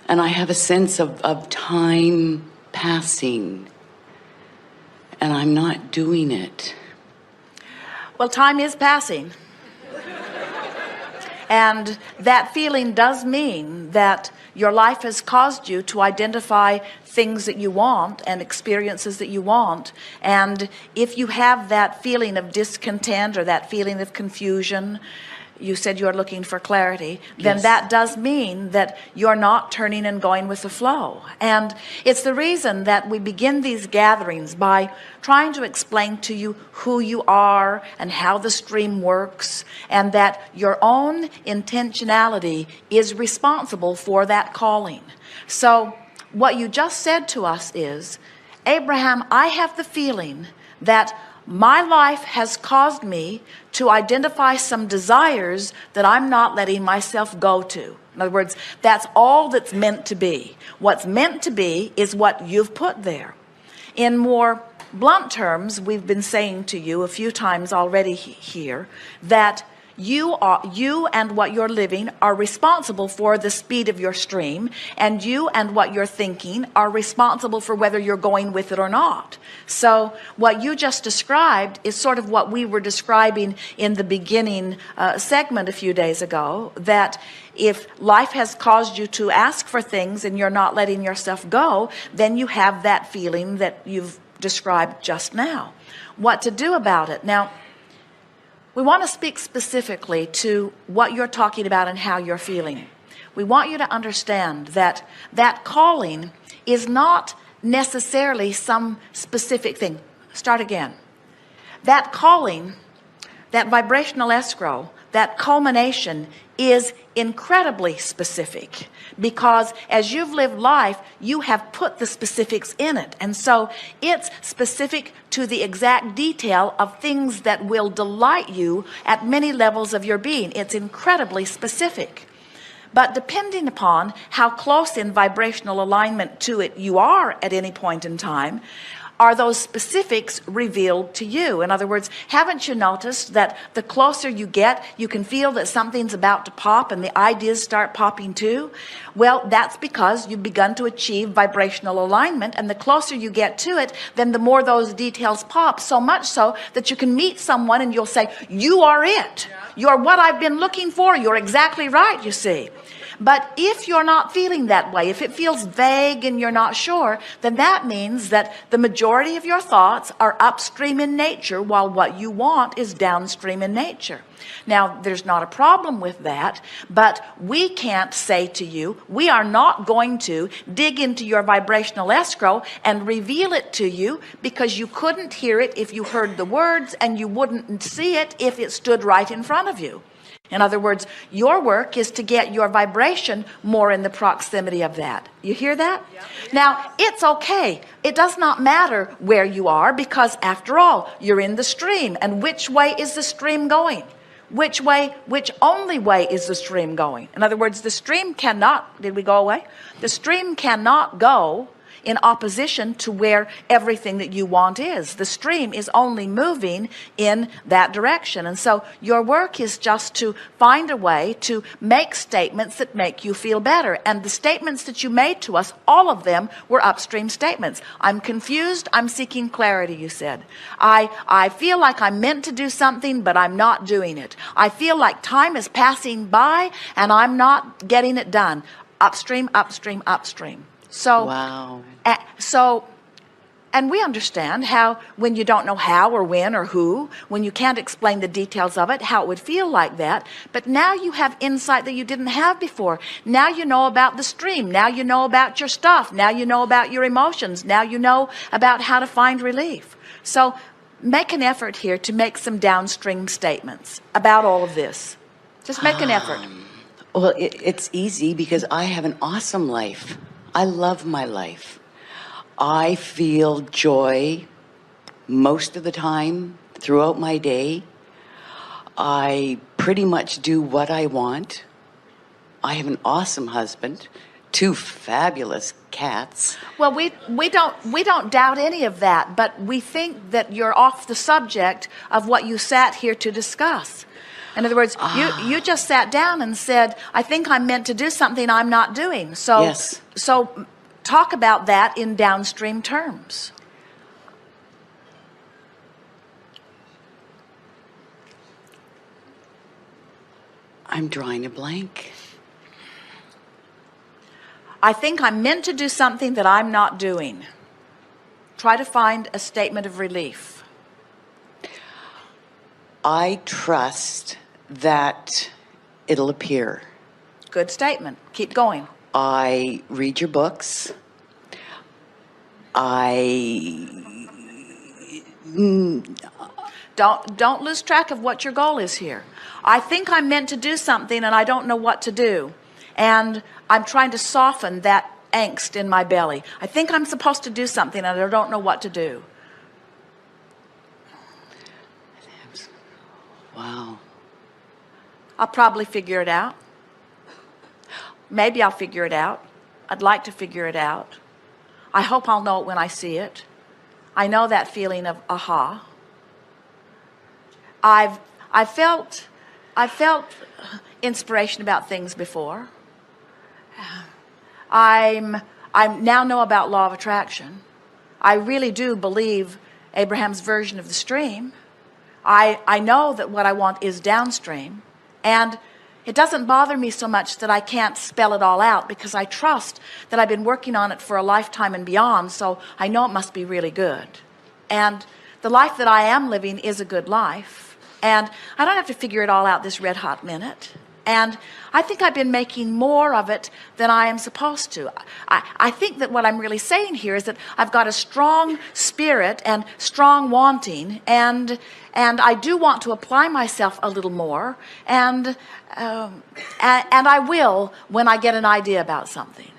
And I have a sense of time passing, and I'm not doing it. Well, time is passing. And that feeling does mean that your life has caused you to identify things that you want and experiences that you want. And if you have that feeling of discontent or that feeling of confusion, you said you're looking for clarity, then Yes. that does mean that you're not turning and going with the flow. And it's the reason that we begin these gatherings by trying to explain to you who you are and how the stream works, and that your own intentionality is responsible for that calling. So what you just said to us is, Abraham, I have the feeling that my life has caused me to identify some desires that I'm not letting myself go to. In other words, that's all that's meant to be. What's meant to be is what you've put there. In more blunt terms, we've been saying to you a few times already here that you and what you're living are responsible for the speed of your stream, and you and what you're thinking are responsible for whether you're going with it or not. So what you just described is sort of what we were describing in the beginning segment a few days ago, that if life has caused you to ask for things and you're not letting yourself go, then you have that feeling that you've described just now. What to do about it? Now, we want to speak specifically to what you're talking about and how you're feeling. We want you to understand that that calling is not necessarily some specific thing. Start again. That calling, that vibrational escrow, that culmination is incredibly specific, because as you've lived life, you have put the specifics in it. And so it's specific to the exact detail of things that will delight you at many levels of your being. It's incredibly specific. But depending upon how close in vibrational alignment to it you are at any point in time, are those specifics revealed to you? In other words, haven't you noticed that the closer you get, you can feel that something's about to pop and the ideas start popping too? Well, that's because you've begun to achieve vibrational alignment, and the closer you get to it, then the more those details pop, so much so that you can meet someone and you'll say, you are it. You're what I've been looking for. You're exactly right, you see. But if you're not feeling that way, if it feels vague and you're not sure, then that means that the majority of your thoughts are upstream in nature, while what you want is downstream in nature. Now, there's not a problem with that, but we can't say to you, we are not going to dig into your vibrational escrow and reveal it to you, because you couldn't hear it if you heard the words, and you wouldn't see it if it stood right in front of you. In other words, your work is to get your vibration more in the proximity of that. You hear that? Yeah. Now, it's okay. It does not matter where you are, because after all, you're in the stream. And which way is the stream going? Which only way is the stream going? In other words, the stream cannot, did we go away? The stream cannot go in opposition to where everything that you want is. The stream is only moving in that direction. And so your work is just to find a way to make statements that make you feel better. And the statements that you made to us, all of them were upstream statements. I'm confused, I'm seeking clarity, you said. I feel like I'm meant to do something, but I'm not doing it. I feel like time is passing by and I'm not getting it done. Upstream, upstream, upstream. So, wow. And we understand how, when you don't know how or when or who, when you can't explain the details of it, how it would feel like that. But now you have insight that you didn't have before. Now you know about the stream. Now you know about your stuff. Now you know about your emotions. Now you know about how to find relief. So make an effort here to make some downstream statements about all of this. Just make an effort. Well, it's easy, because I have an awesome life. I love my life. I feel joy most of the time throughout my day. I pretty much do what I want. I have an awesome husband, 2 fabulous cats. Well, we don't doubt any of that, but we think that you're off the subject of what you sat here to discuss. In other words, you just sat down and said, I think I'm meant to do something I'm not doing. So, Yes. So talk about that in downstream terms. I'm drawing a blank. I think I'm meant to do something that I'm not doing. Try to find a statement of relief. I trust that it'll appear. Good statement. Keep going. I read your books. Don't lose track of what your goal is here. I think I'm meant to do something and I don't know what to do. And I'm trying to soften that angst in my belly. I think I'm supposed to do something and I don't know what to do. Wow. I'll probably figure it out. Maybe I'll figure it out. I'd like to figure it out. I hope I'll know it when I see it. I know that feeling of aha. I felt inspiration about things before. I now know about law of attraction. I really do believe Abraham's version of the stream. I know that what I want is downstream, and it doesn't bother me so much that I can't spell it all out, because I trust that I've been working on it for a lifetime and beyond, so I know it must be really good. And the life that I am living is a good life, and I don't have to figure it all out this red hot minute. And I think I've been making more of it than I am supposed to. I think that what I'm really saying here is that I've got a strong spirit and strong wanting, and I do want to apply myself a little more, and I will when I get an idea about something.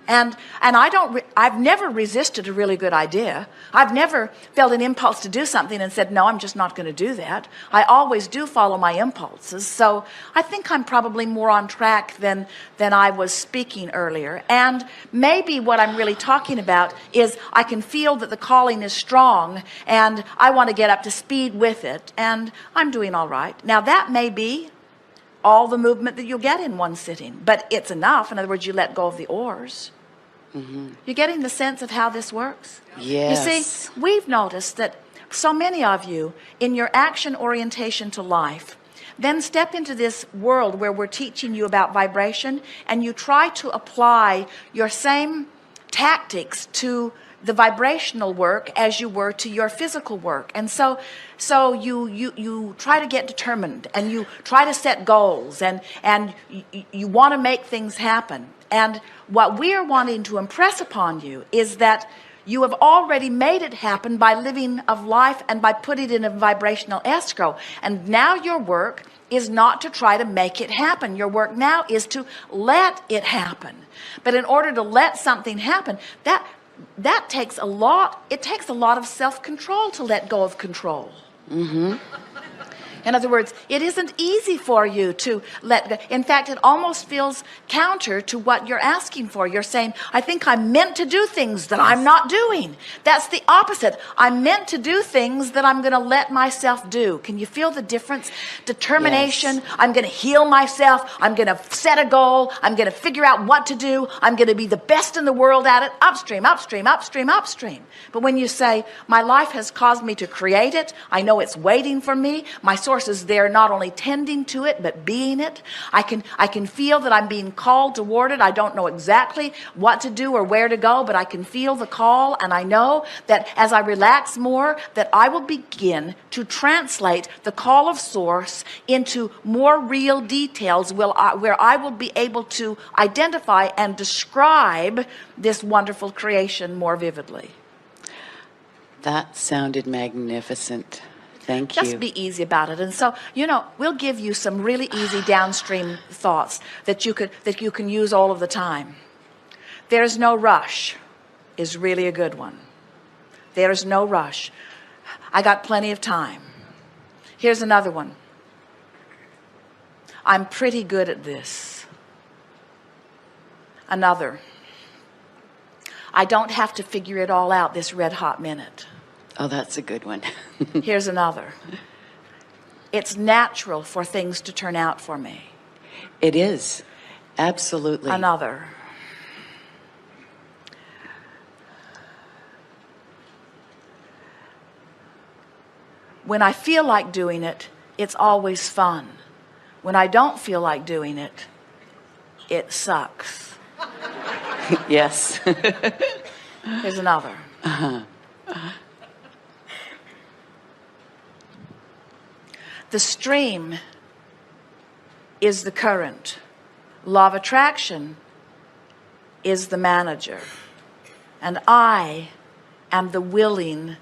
And I've never resisted a really good idea. I've never felt an impulse to do something and said, no, I'm just not going to do that. I always do follow my impulses. So I think I'm probably more on track than I was speaking earlier. And maybe what I'm really talking about is I can feel that the calling is strong and I want to get up to speed with it. And I'm doing all right. Now that may be all the movement that you'll get in one sitting, but it's enough. In other words, you let go of the oars. Mm-hmm. You're getting the sense of how this works? Yes. You see, we've noticed that so many of you, in your action orientation to life, then step into this world where we're teaching you about vibration, and you try to apply your same tactics to the vibrational work as you were to your physical work. And so you try to get determined, and you try to set goals, and you want to make things happen. And what we are wanting to impress upon you is that you have already made it happen by living of life and by putting it in a vibrational escrow. And now your work is not to try to make it happen. Your work now is to let it happen. But in order to let something happen, that takes a lot. It takes a lot of self-control to let go of control. Mm-hmm. In other words, it isn't easy for you to let go. In fact, it almost feels counter to what you're asking for. You're saying, I think I'm meant to do things that I'm not doing. That's the opposite. I'm meant to do things that I'm going to let myself do. Can you feel the difference? Determination. Yes. I'm going to heal myself. I'm going to set a goal. I'm going to figure out what to do. I'm going to be the best in the world at it. Upstream, upstream, upstream, upstream. But when you say, my life has caused me to create it, I know it's waiting for me. My source is there not only tending to it, but being it. I can feel that I'm being called toward it. I don't know exactly what to do or where to go, but I can feel the call, and I know that as I relax more, that I will begin to translate the call of source into more real details where I will be able to identify and describe this wonderful creation more vividly. That sounded magnificent. Thank you. Just be easy about it. And so, we'll give you some really easy downstream thoughts that you can use all of the time. There's no rush is really a good one. There's no rush. I got plenty of time. Here's another one. I'm pretty good at this. Another. I don't have to figure it all out this red hot minute. Oh, that's a good one. Here's another. it's natural for things to turn out for me. It is. Absolutely. Another. When I feel like doing it, it's always fun. When I don't feel like doing it, it sucks. Yes. Here's another. The stream is the current. Law of attraction is the manager. And I am the willing,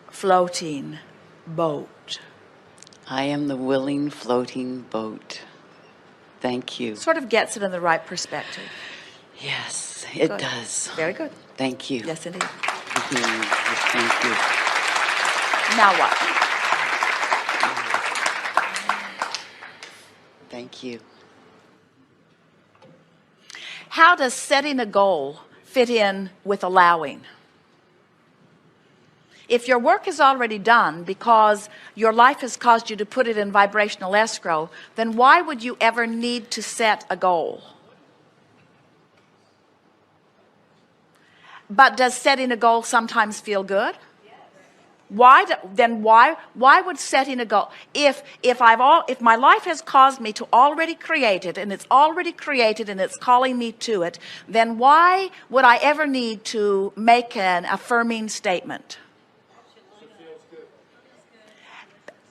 floating boat. I am the willing floating boat. Thank you. Sort of gets it in the right perspective. Yes, it Good. does. Very good. Thank you. Yes, indeed. Thank you. Now what? Thank you. How does setting a goal fit in with allowing? If your work is already done because your life has caused you to put it in vibrational escrow, then why would you ever need to set a goal? But does setting a goal sometimes feel good? Why would setting a goal, if my life has caused me to already create it, and it's already created and it's calling me to it, then why would I ever need to make an affirming statement?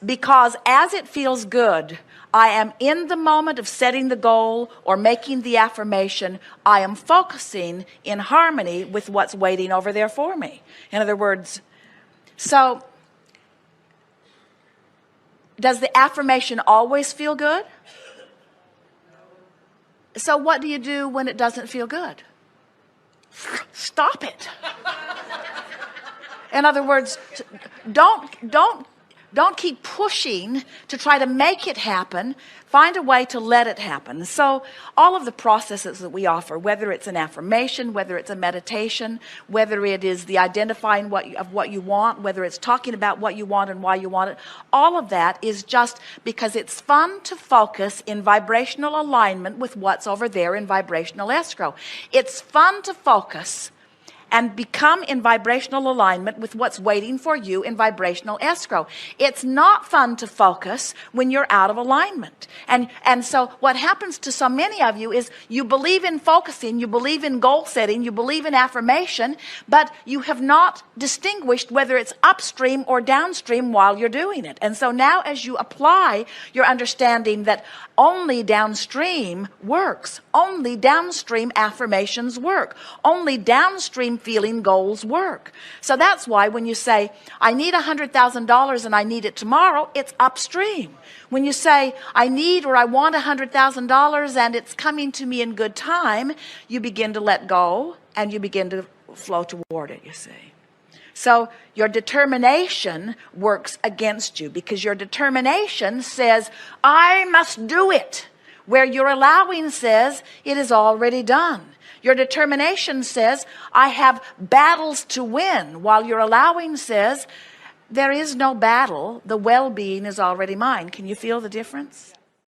Because as it feels good, I am in the moment of setting the goal or making the affirmation, I am focusing in harmony with what's waiting over there for me. In other words, so does the affirmation always feel good? So what do you do when it doesn't feel good? Stop it. In other words, don't keep pushing to try to make it happen. Find a way to let it happen. So all of the processes that we offer, whether it's an affirmation, whether it's a meditation, whether it is the identifying of what you want, whether it's talking about what you want and why you want it, all of that is just because it's fun to focus in vibrational alignment with what's over there in vibrational escrow. It's fun to focus and become in vibrational alignment with what's waiting for you in vibrational escrow. It's not fun to focus when you're out of alignment. And so what happens to so many of you is you believe in focusing, you believe in goal setting, you believe in affirmation, but you have not distinguished whether it's upstream or downstream while you're doing it. And so now as you apply your understanding that only downstream works, only downstream affirmations work, only downstream feeling goals work. So that's why when you say, I need $100,000 and I need it tomorrow, it's upstream. When you say, I need or I want $100,000 and it's coming to me in good time, you begin to let go and you begin to flow toward it, you see. So your determination works against you because your determination says, I must do it. Where your allowing says, it is already done. Your determination says, I have battles to win, while your allowing says, there is no battle. The well-being is already mine. Can you feel the difference?